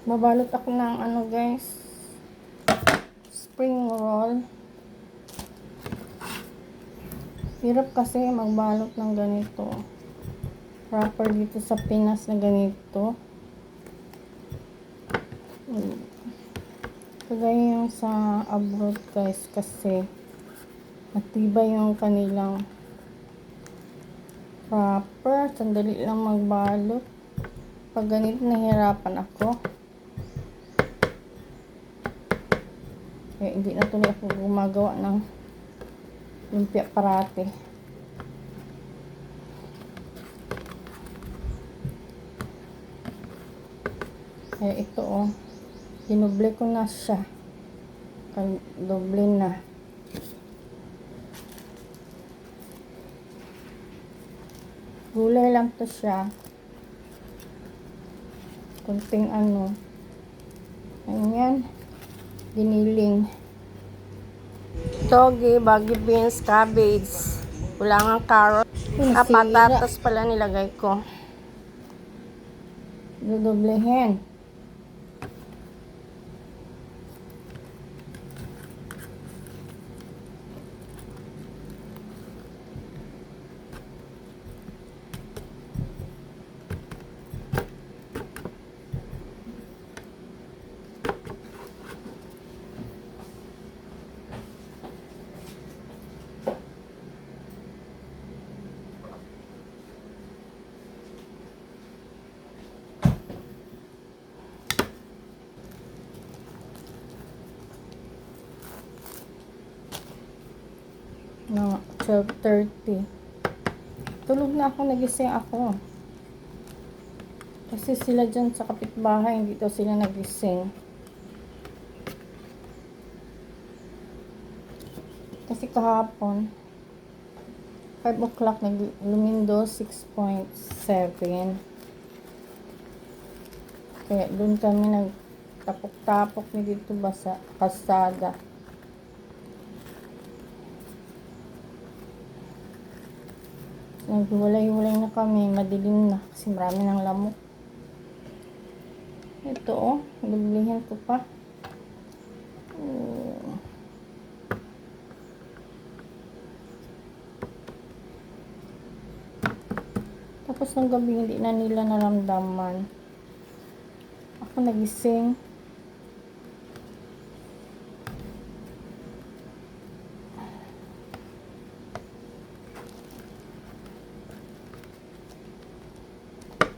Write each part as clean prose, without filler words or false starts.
Babalot ako ng ano guys, spring roll. Hirap kasi magbalot ng ganito. Proper dito sa Pinas na ganito. Kagaya yung sa abroad guys kasi matibay yung kanilang proper. Sandali lang magbalot. Pag ganito nahihirapan ako. Kaya hindi na tuloy ako gumagawa ng lumpia parati. Kaya ito dinoble ko na siya. Doble na. Gulay lang to siya. Kunting ayan, giniling. Toge, baggy beans, cabbage, kulangang carrot, patatas pala nilagay ko. Dodoblehin. No, 12:30. Tulog na ako, nagising ako. Kasi sila dyan sa kapitbahay, hindi daw sila nagising. Kasi kahapon, 5 o'clock, naglumindo 6.7. Kaya doon kami nagtapok-tapok ni dito ba sa kalsada. Naghiwalay-hiwalay na kami, madilim na kasi marami ng lamok. Ito dublihin ko pa. Tapos ng gabi hindi na nila naramdaman. Ako nagising.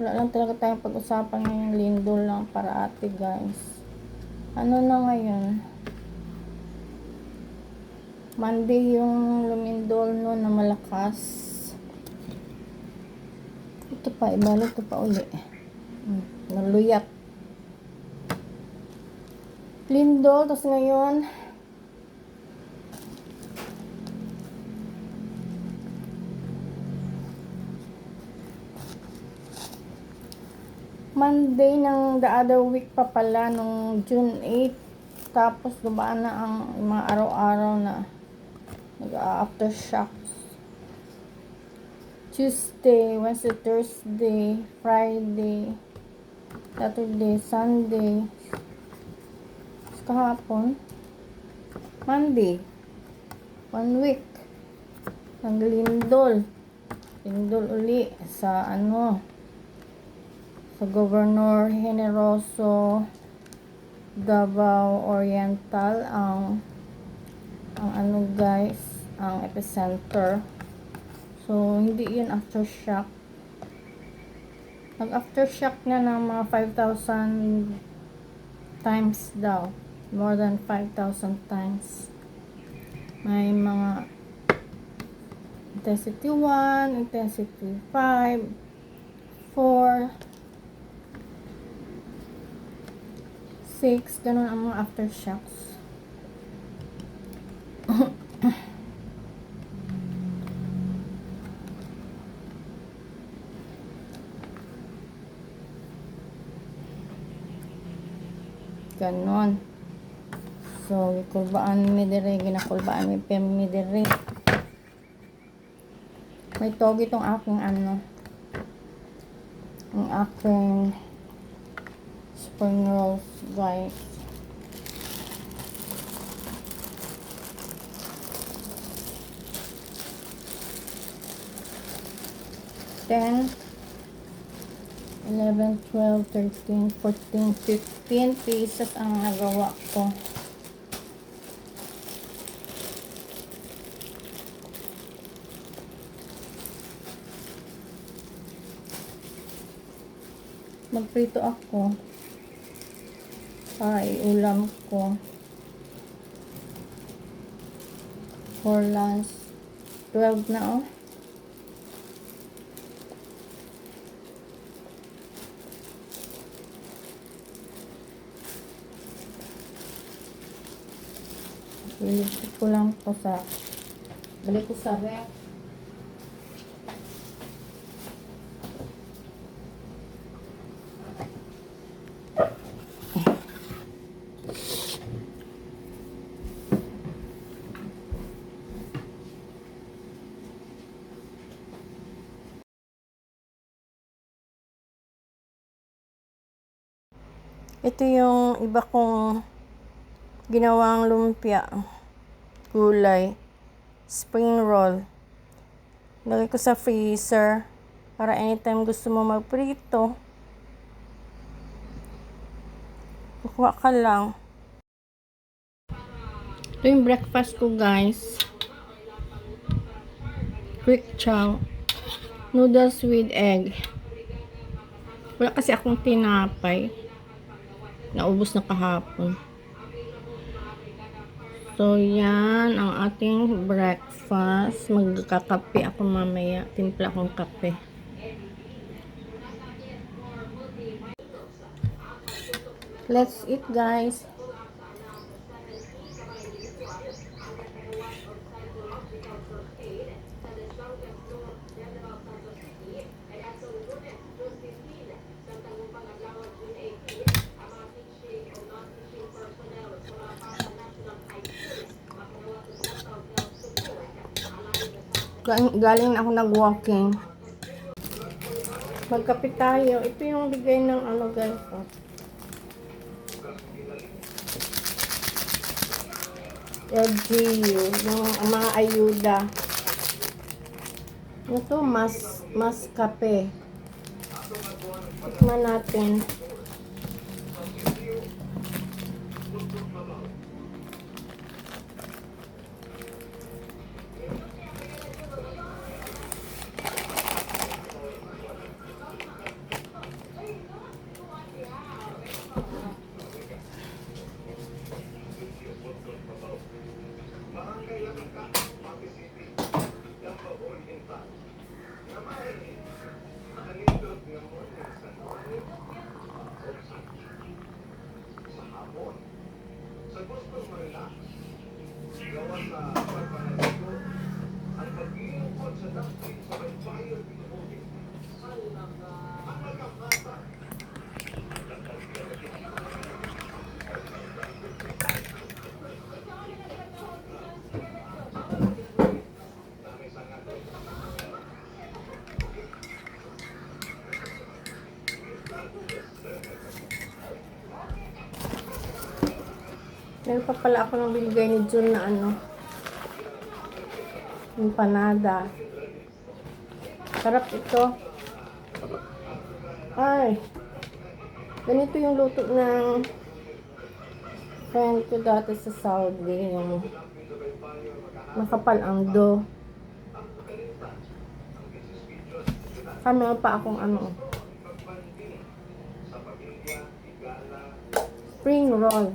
Wala lang talaga tayong pag-usapan ngayong lindol lang para ate guys. Ano na ngayon? Monday yung lumindol no na malakas. Ito pa, ibalot ko pa uli. Naluyat. Lindol, tapos ngayon Monday ng the other week pa pala, nung June 8. Tapos dumaan na ang mga araw-araw na nag-aftershocks. Tuesday, Wednesday, Thursday, Friday, Saturday, Sunday. Tapos kahapon, Monday. 1 week. Naglindol. Lindol uli sa sa Governor Generoso Davao Oriental ang guys, ang epicenter. So hindi yun aftershock. Nag-aftershock na ng mga 5,000 times daw. More than 5,000 times. May mga intensity 1, intensity 5, 4, 6, ganun ang mga aftershocks. Ganon. So, kulbaan mi dire, ginakulbaan mi dire. May togi tong aking ang aking spring rolls, guys. Ten, 11, 12, 13, 14, 15 pieces ang nagawa ko. Magprito ako para iulam ko for lunch. 12 na, oh. Iligpit ko lang po sa balik ko sa ref. Ito yung iba kong ginawang lumpia, gulay, spring roll. Lagay ko sa freezer para anytime gusto mo magprito, kukuha ka lang. Ito yung breakfast ko, guys. Quick chow. Noodles with egg. Wala kasi akong tinapay. Naubos na kahapon. So, yan ang ating breakfast. Magkakape ako mamaya. Timpla akong kape. Let's eat, guys. Galing ako nag-walking. Magkape tayo. Ito yung bigay ng ano, guys. Oh. LGU. Yung mga ayuda. Ito, mas kape. Tikman natin. Meron pa pala ako ng binigay ni Jun na ano, empanada. Sarap ito. Ay, ganito yung luto ng friend ko dati sa Saudi. Yung makapal ang dough. Kami pa akong ano, spring roll.